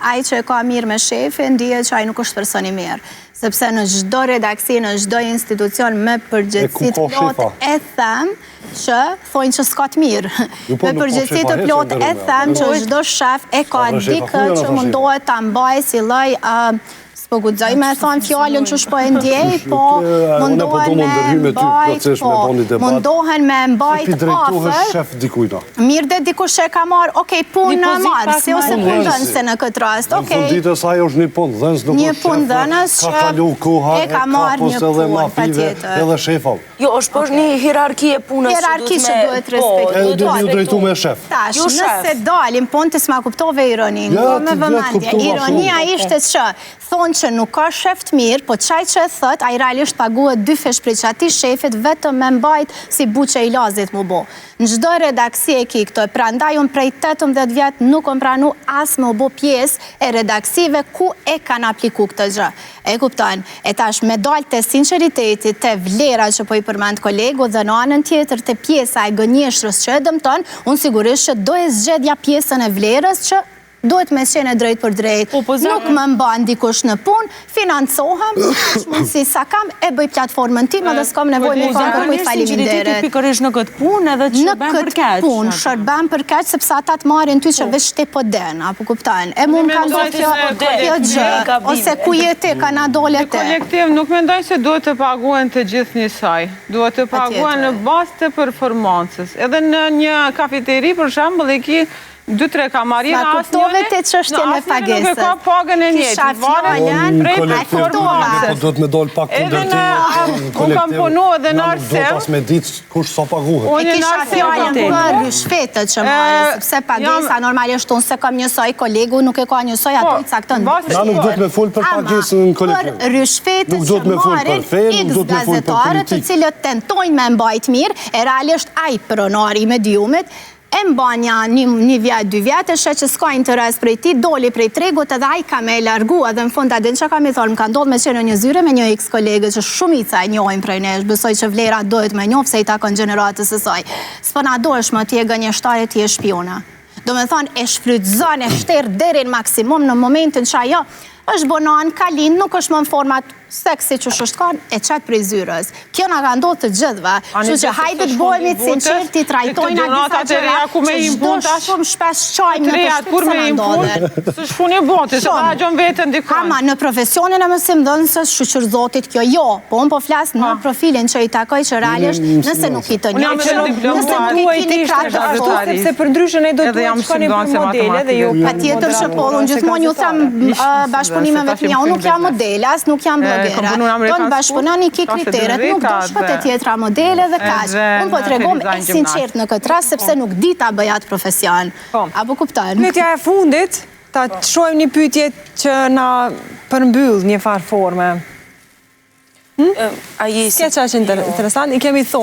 ai që e ka mirë me shefin, dihet që ai nuk është person i mirë. Sepse në çdo redaksi, në çdo institucion me përgjegjësi të plotë e them që thonë që s'ka të mirë. Me përgjegjësi të plotë e them që çdo shef e ka dikë që mundohet ta mbajë si lloj po guxoj me thonë fjallën që shpo e ndjej, po mundohen me mbajt afër. Mirë dhe dikush e ka marrë, okej, punë në marrë, se ose punë dhënëse në këtë rast. Në funditës ajo është një punë dhënës, një punë dhënës që e ka marrë një punë, pa tjetër. Edhe shefov. Jo, është po është një hierarki e punës hierarki që duhet respektuar. Duhet një drejtu me shef. Tash, nëse dalim, punë të s'ma kuptove ironinë, me vëmendje. Ironia ishte që thonë që nuk ka shef të mirë, po qaj që e thët, a i realisht paguhet 2 fesh prej qati shefit vetëm me mbajt si buqe i lazit mu bo. Në gjdo redaksi e ki këto, prandaj unë prej 18 vjetë nuk kom pranu as me u bo pjesë e redaksive ku e kanë apliku këtë gjë. E kuptojnë, e tash me dalë të sinceriteti, të vlera që po i përmend kolegu dhe në anën tjetër të pjesa e gënjeshtrës që e dëmton, unë sigurisht që do e zgjedhja pjesën e vlerës që duhet me qene drejt për drejt. Nuk më mban dikush në pun, financohem, që mundësi sa kam, e bëj platformën tim, edhe s'kam nevoj me kam kërkuj faliminderet. Pikërisht në këtë pun edhe të shërben për keq. Në këtë pun, shërben për keq, sepse ata të marrin ty që veç te po den, apo kuptajnë. E mu më kanë do kjo gjë, ose ku jeti, ka na dole te. Kolektiv, nuk mendoj se duhet të paguen të gjithë njësaj. Duhet të paguen në bazë të performancës. Edhe në një kafeteri, për shembull, e ki 2-3 kamarina, asë njëri nuk e ka pagën e njëtë, varën prej performancës. Do të me dollë pak kundërtim. Unë kam punu edhe në arsim. Do pas me ditë kush sa paguhet. E kisha fjallën për rishfetët që marë, sepse pagesa normalisht unë se kam njësoj kolegu, nuk e ka njësoj ato i caktën. Na nuk do të me full për pagesën në kolektiv. Për rishfetët që marrin x gazetarët të cilët tentojnë me mbajt mirë, e realisht aj pronari i mediumit, e mbanja një vjetë, 2 vjetë, që s'ka interes prej ti, doli prej tregut edhe aj ka me largu, edhe në fund adin që ka me thonë, më ka ndodhë me qenë një zyre me një x kolegë që shumica e njojnë prej nesh, besoj që vlera dojtë me njofë se i takon gjeneratës e saj. S'po na dosh më t'je gënjeshtare, t'je shpiona. Do me thonë, e shfrytëzon, e shterë derin maksimum në momentin që ajo është bonan, ka lind, nuk është më në format seksi që është kanë, e qatë prej zyrës. Kjo nga ka ndodhë të gjithëve, që që hajde të bojmë të sinqerë, ti trajtojnë a disa qëra, që shdo shumë shpesh qajmë në të shpikë se në ndodhen. Së shpun e botë, se da gjën vetën dikon. Ama, në profesionin e mësim dhënësës, shqyqër zotit kjo jo, po unë po flasë në profilin që i takoj që realisht, nëse nuk i të një, nëse nuk i kini kratë, se për ndryshën e do të shkoni për modele dhe jo. Pa tjetër që po, unë gjithmonë ju them bashkëpunimeve të mja, unë nuk jam modele, as nuk jam blogera. Tonë bashkëpunon i ki kriteret, nuk do shpët e tjetra modele dhe kash. Unë po të regom e sinqert në këtë rast, sepse nuk di ta bëjat profesion. Apo kuptojnë? Pyetja e fundit, ta të shojmë një pyetje që na përmbyll një farë forme. S'ke që është interesant, i kemi thonë.